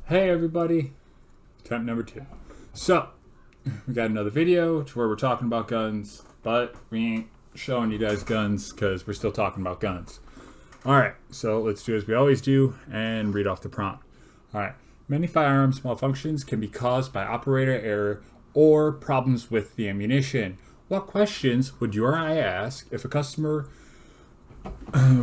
Hey everybody, attempt number 2. So, we got another video to where we're talking about guns, but we ain't showing you guys guns because we're still talking about guns. Alright, so let's do as we always do and read off the prompt. Alright, many firearms malfunctions can be caused by operator error or problems with the ammunition. What questions would you or I ask if a customer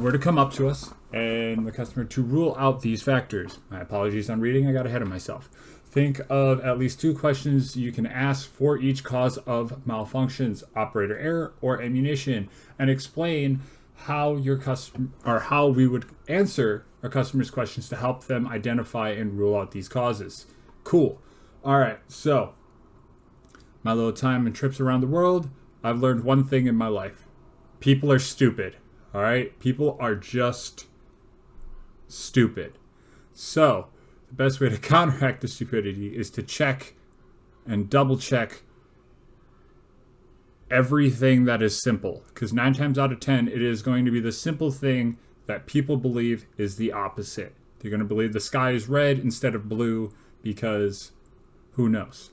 were to come up to us and the customer to rule out these factors? My apologies on reading, I got ahead of myself. Think of at least 2 questions you can ask for each cause of malfunctions, operator error or ammunition, and explain how your customer or how we would answer our customers' questions to help them identify and rule out these causes. Cool. All right, so my little time and trips around the world, I've learned one thing in my life. People are stupid. All right? People are just stupid. So, the best way to counteract the stupidity is to check and double check everything that is simple. Because 9 times out of 10, it is going to be the simple thing that people believe is the opposite. They're going to believe the sky is red instead of blue because who knows?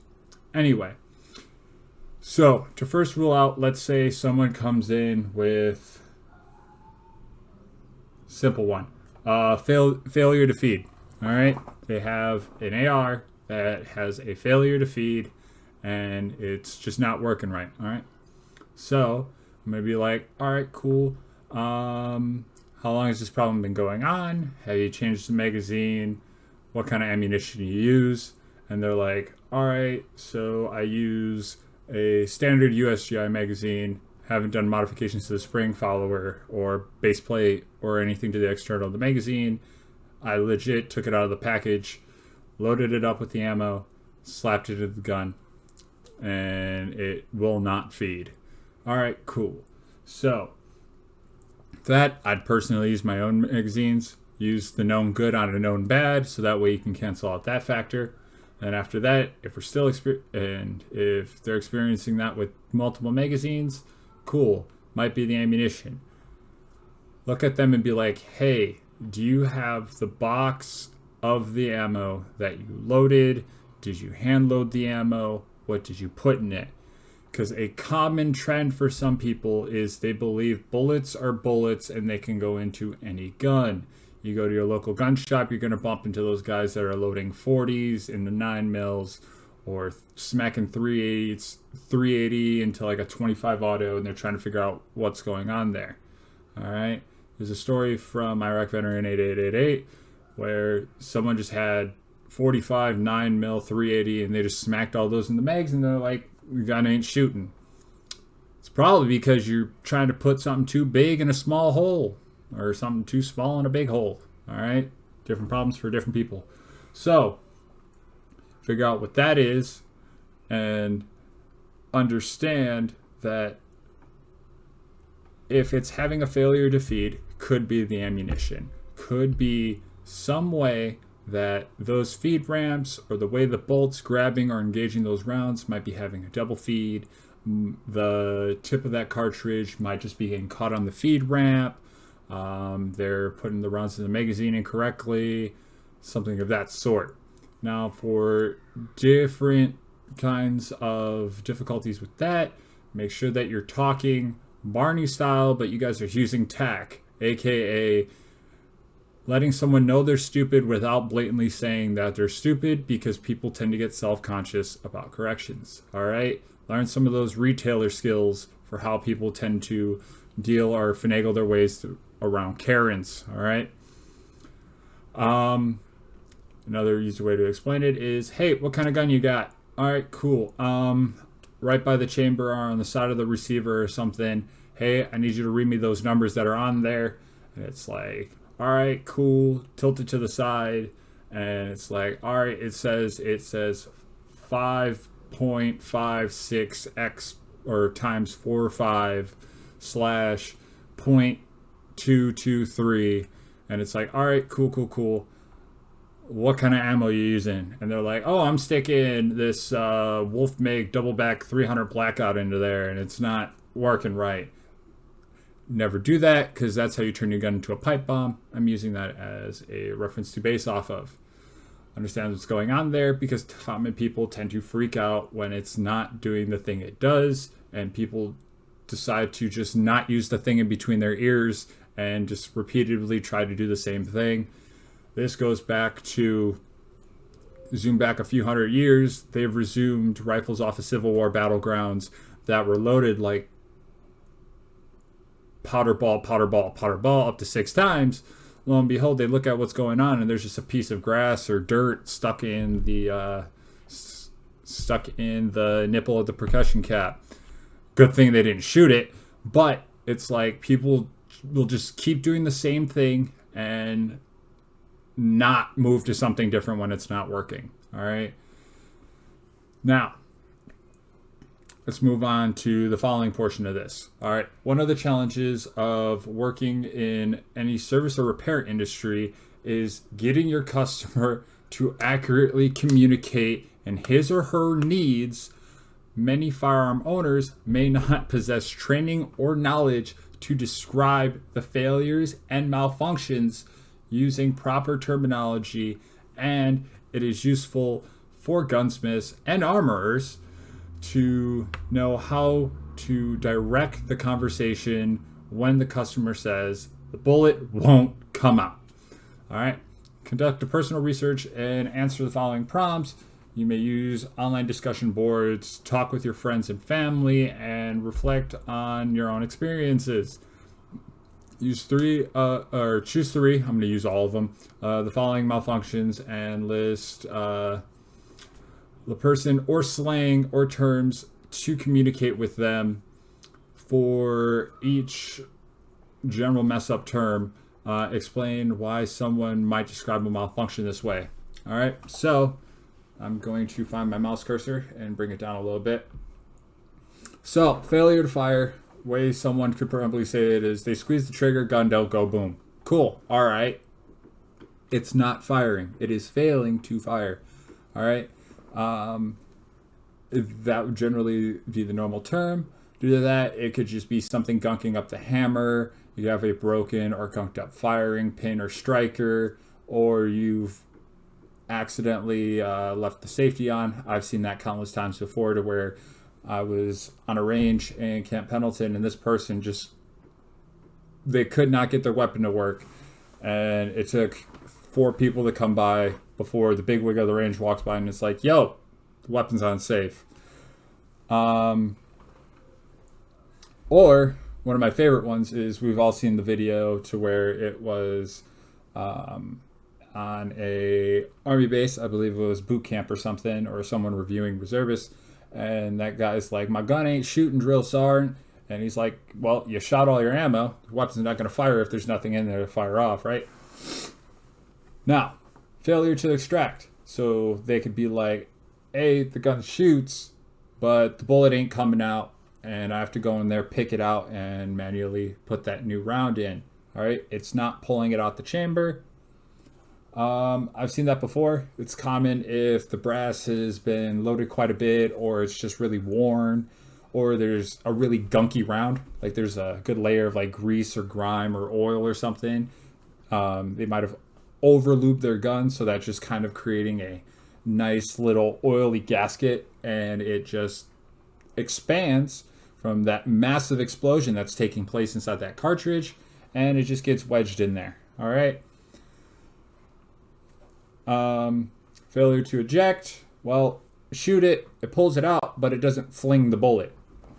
Anyway, so to first rule out, let's say someone comes in with simple one. Failure to feed. All right. They have an AR that has a failure to feed and it's just not working right. All right. So I'm going to be like, all right, cool. How long has this problem been going on? Have you changed the magazine? What kind of ammunition you use? And they're like, all right, so I use a standard USGI magazine. Haven't done modifications to the spring follower or base plate or anything to the external of the magazine. I legit took it out of the package, loaded it up with the ammo, slapped it into the gun, and it will not feed. All right, cool. So that I'd personally use my own magazines, use the known good on a known bad, so that way you can cancel out that factor. And after that, if we're still if they're experiencing that with multiple magazines, cool, might be the ammunition. Look at them and be like, hey, do you have the box of the ammo that you loaded? Did you hand load the ammo? What did you put in it? Because a common trend for some people is they believe bullets are bullets and they can go into any gun. You go to your local gun shop, you're going to bump into those guys that are loading 40s into 9 mils or smacking 380 into like a 25 auto, and they're trying to figure out what's going on there. All right. There's a story from Iraq Veteran 8888 where someone just had 45, 9 mil, 380, and they just smacked all those in the mags, and they're like, the gun ain't shooting. It's probably because you're trying to put something too big in a small hole or something too small in a big hole. All right? Different problems for different people. So, figure out what that is and understand that if it's having a failure to feed, could be the ammunition. Could be some way that those feed ramps or the way the bolts grabbing or engaging those rounds might be having a double feed. The tip of that cartridge might just be getting caught on the feed ramp. They're putting the rounds in the magazine incorrectly, something of that sort. Now, for different kinds of difficulties with that, make sure that you're talking Barney style, but you guys are using tack, aka letting someone know they're stupid without blatantly saying that they're stupid, because people tend to get self-conscious about corrections. All right? Learn some of those retailer skills for how people tend to deal or finagle their ways around Karens. All right? Another easy way to explain it is, hey, what kind of gun you got? All right, cool. Right by the chamber or on the side of the receiver or something. Hey, I need you to read me those numbers that are on there. And it's like, all right, cool. Tilt it to the side. And it's like, all right, it says 5.56x or times 45 slash 0.223. And it's like, all right, cool. What kind of ammo are you using? And they're like, oh, I'm sticking this Wolf Mig double back 300 blackout into there, and it's not working right. Never do that, because that's how you turn your gun into a pipe bomb. I'm using that as a reference to base off of. understand what's going on there, because common people tend to freak out when it's not doing the thing it does, and people decide to just not use the thing in between their ears and just repeatedly try to do the same thing. This goes back to, zoom back a few hundred years, they've resumed rifles off of Civil War battlegrounds that were loaded like powder ball, powder ball, powder ball up to 6 times. Lo and behold, they look at what's going on, and there's just a piece of grass or dirt stuck in the nipple of the percussion cap. Good thing they didn't shoot it, but it's like people will just keep doing the same thing and not move to something different when it's not working. All right. Now, let's move on to the following portion of this. All right. One of the challenges of working in any service or repair industry is getting your customer to accurately communicate in his or her needs. Many firearm owners may not possess training or knowledge to describe the failures and malfunctions using proper terminology, and it is useful for gunsmiths and armorers to know how to direct the conversation when the customer says the bullet won't come out. All right. Conduct a personal research and answer the following prompts. You may use online discussion boards, talk with your friends and family, and reflect on your own experiences. Use choose 3. I'm going to use all of them. The following malfunctions, and list the person or slang or terms to communicate with them. For each general mess up term, explain why someone might describe a malfunction this way. All right, so I'm going to find my mouse cursor and bring it down a little bit. So, failure to fire. Way someone could probably say it is, they squeeze the trigger, gun don't go, boom. Cool. All right. It's not firing. It is failing to fire. All right. That would generally be the normal term. Due to that, it could just be something gunking up the hammer. You have a broken or gunked up firing pin or striker, or you've accidentally left the safety on. I've seen that countless times before, to where I was on a range in Camp Pendleton, and this person they could not get their weapon to work, and it took 4 people to come by before the big wig of the range walks by, and it's like, yo, the weapon's unsafe. Or one of my favorite ones is, we've all seen the video to where it was on a army base, I believe it was boot camp or something, or someone reviewing reservists. And that guy's like, my gun ain't shooting, drill sergeant. And he's like, well, you shot all your ammo. The weapon's not going to fire if there's nothing in there to fire off, right? Now, failure to extract. So they could be like, hey, the gun shoots, but the bullet ain't coming out, and I have to go in there, pick it out, and manually put that new round in. All right, it's not pulling it out the chamber. I've seen that before. It's common if the brass has been loaded quite a bit, or it's just really worn, or there's a really gunky round, like there's a good layer of like grease or grime or oil or something. They might have over-lubed their gun, so that's just kind of creating a nice little oily gasket, and it just expands from that massive explosion that's taking place inside that cartridge, and it just gets wedged in there. All right. Failure to eject. Well, shoot it, it pulls it out, but it doesn't fling the bullet.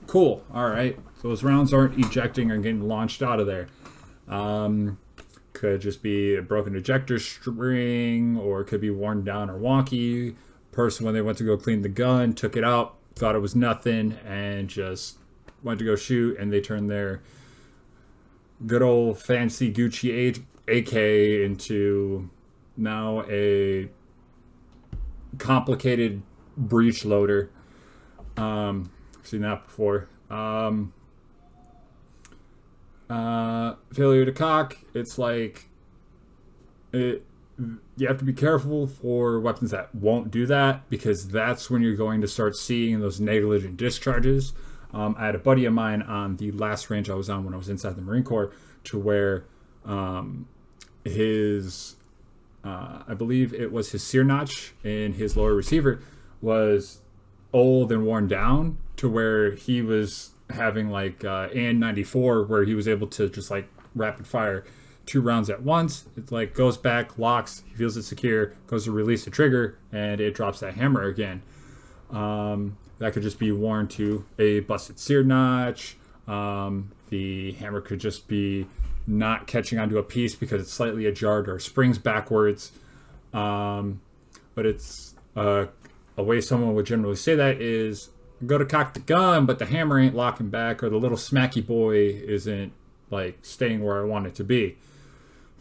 Cool. All right. So those rounds aren't ejecting or getting launched out of there. Could just be a broken ejector string, or it could be worn down or wonky. Person, when they went to go clean the gun, took it out, thought it was nothing, and just went to go shoot, and they turned their good old fancy Gucci AK into now a complicated breech loader. I've seen that before. Failure to cock. It's like you have to be careful for weapons that won't do that, because that's when you're going to start seeing those negligent discharges. I had a buddy of mine on the last range I was on when I was inside the Marine Corps, to where his I believe it was his sear notch in his lower receiver was old and worn down to where he was having like AN-94 where he was able to just like rapid fire 2 rounds at once. It like goes back, locks, he feels it secure, goes to release the trigger, and it drops that hammer again. That could just be worn to a busted sear notch. The hammer could just be not catching onto a piece because it's slightly ajar or springs backwards. But it's a way someone would generally say that is go to cock the gun, but the hammer ain't locking back, or the little smacky boy isn't like staying where I want it to be.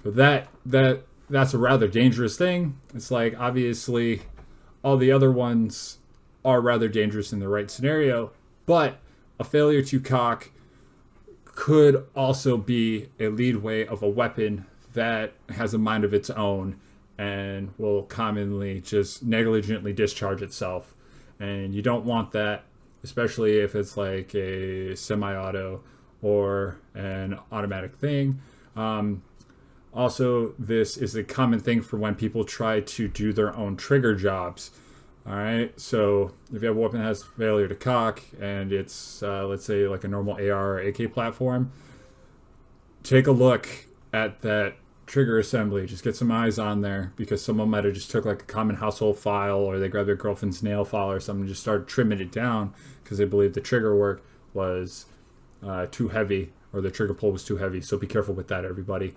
So that's a rather dangerous thing. It's like obviously all the other ones are rather dangerous in the right scenario, but a failure to cock could also be a leadway of a weapon that has a mind of its own and will commonly just negligently discharge itself. And you don't want that, especially if it's like a semi-auto or an automatic thing. Also, this is a common thing for when people try to do their own trigger jobs. All right, so if you have a weapon that has failure to cock and it's, let's say, like a normal AR or AK platform, take a look at that trigger assembly. Just get some eyes on there, because someone might have just took like a common household file, or they grabbed their girlfriend's nail file or something and just started trimming it down because they believed the trigger work was too heavy, or the trigger pull was too heavy. So be careful with that, everybody.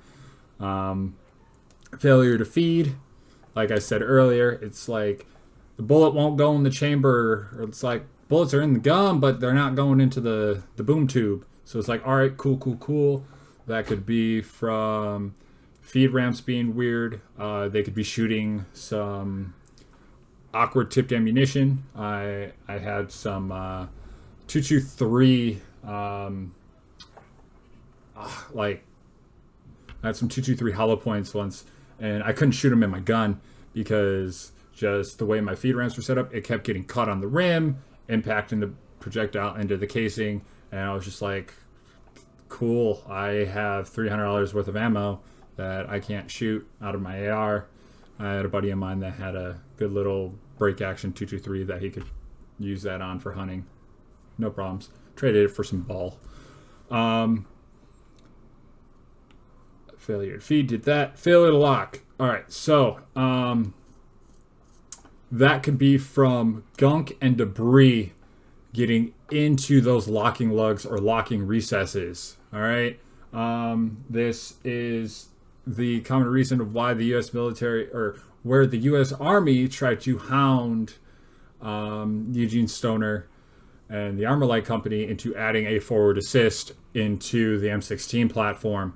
Failure to feed, like I said earlier, it's like the bullet won't go in the chamber, or it's like bullets are in the gun, but they're not going into the boom tube. So it's like, all right, cool. That could be from feed ramps being weird. They could be shooting some awkward tipped ammunition. I had some 223 like I had some 223 hollow points once, and I couldn't shoot them in my gun because just the way my feed ramps were set up, it kept getting caught on the rim, impacting the projectile into the casing, and I was just like, cool, I have $300 worth of ammo that I can't shoot out of my AR. I had a buddy of mine that had a good little break action 223 that he could use that on for hunting. No problems. Traded it for some ball. Failure to feed, did that. Failure to lock. All right, so that could be from gunk and debris getting into those locking lugs or locking recesses. All right, this is the common reason of why the U.S. military, or where the U.S. Army tried to hound Eugene Stoner and the Armor Light Company into adding a forward assist into the M16 platform,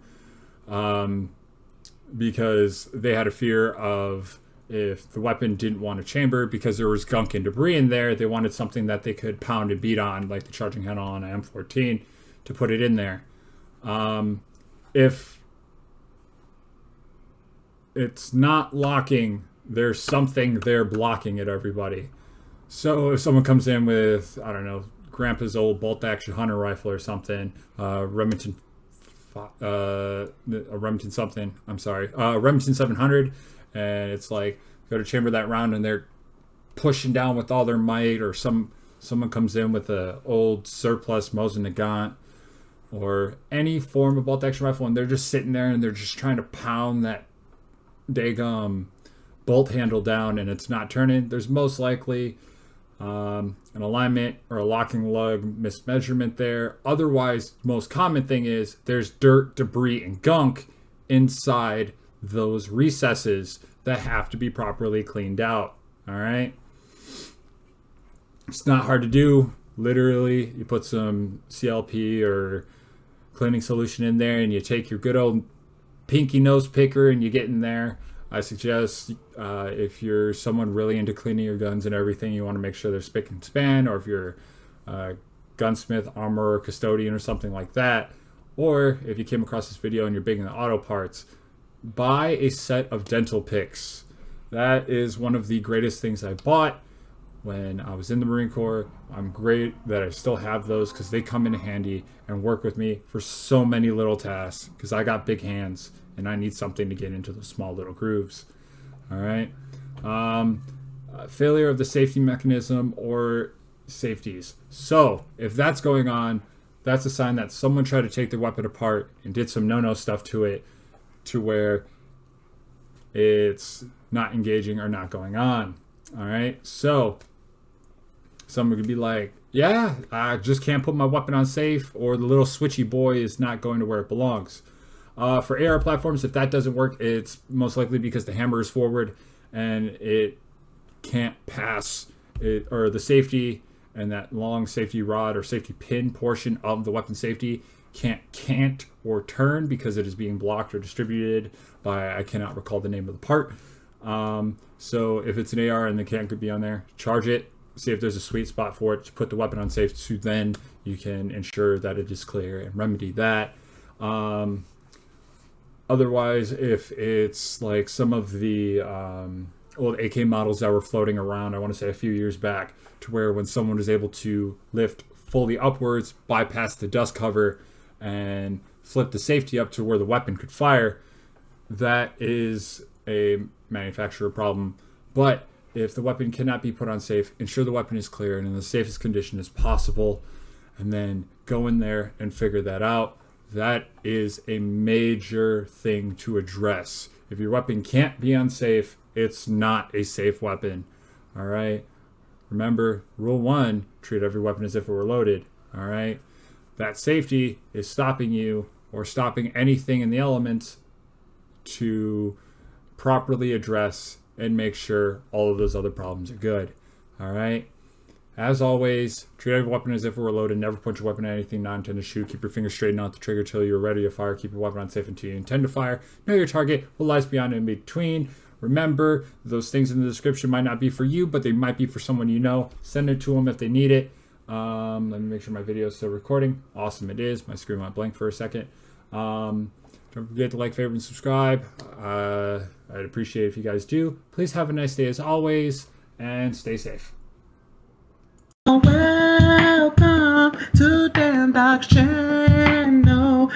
because they had a fear of, if the weapon didn't want a chamber because there was gunk and debris in there, they wanted something that they could pound and beat on, like the charging handle on an M14, to put it in there. If it's not locking, there's something there blocking it, everybody. So if someone comes in with, I don't know, Grandpa's old bolt-action hunter rifle or something, Remington 700, and it's like, go to chamber that round and they're pushing down with all their might, or someone comes in with a old surplus Mosin Nagant or any form of bolt-action rifle, and they're just sitting there and they're just trying to pound that daggum bolt handle down and it's not turning, there's most likely an alignment or a locking lug mismeasurement there. Otherwise, the most common thing is there's dirt, debris, and gunk inside those recesses that have to be properly cleaned out. All right, it's not hard to do. Literally, you put some CLP or cleaning solution in there and you take your good old pinky nose picker and you get in there. I suggest if you're someone really into cleaning your guns and everything, you want to make sure they're spick and span, or if you're a gunsmith, armorer, custodian, or something like that, or if you came across this video and you're big into auto parts, buy a set of dental picks. That is one of the greatest things I bought when I was in the Marine Corps. I'm great that I still have those because they come in handy and work with me for so many little tasks, because I got big hands and I need something to get into those small little grooves. All right. Failure of the safety mechanism or safeties. So if that's going on, that's a sign that someone tried to take the weapon apart and did some no-no stuff to it, to where it's not engaging or not going on. All right. So someone could be like, yeah, I just can't put my weapon on safe, or the little switchy boy is not going to where it belongs. For AR platforms, if that doesn't work, it's most likely because the hammer is forward and it can't pass it, or the safety and that long safety rod or safety pin portion of the weapon safety can't or turn because it is being blocked or distributed by, I cannot recall the name of the part. So if it's an AR and the can could be on there, charge it, see if there's a sweet spot for it to put the weapon on safe, so then you can ensure that it is clear and remedy that. Otherwise, if it's like some of the old AK models that were floating around, I want to say a few years back, to where when someone was able to lift fully upwards, bypass the dust cover, and flip the safety up to where the weapon could fire, that is a manufacturer problem. But if the weapon cannot be put on safe, ensure the weapon is clear and in the safest condition as possible, and then go in there and figure that out. That is a major thing to address. If your weapon can't be unsafe, it's not a safe weapon. All right. Remember, rule 1, treat every weapon as if it were loaded. All right. That safety is stopping you or stopping anything in the elements to properly address and make sure all of those other problems are good. All right. As always, treat every weapon as if it were loaded. Never point your weapon at anything not intended to shoot. Keep your fingers straight and out the trigger until you're ready to fire. Keep your weapon on safe until you intend to fire. Know your target, what lies beyond and in between. Remember, those things in the description might not be for you, but they might be for someone you know. Send it to them if they need it. Let me make sure my video is still recording. Awesome, it is. My screen went blank for a second. Don't forget to like, favorite, and subscribe. I'd appreciate it if you guys do. Please have a nice day as always, and stay safe. Welcome to Dan Doc's channel.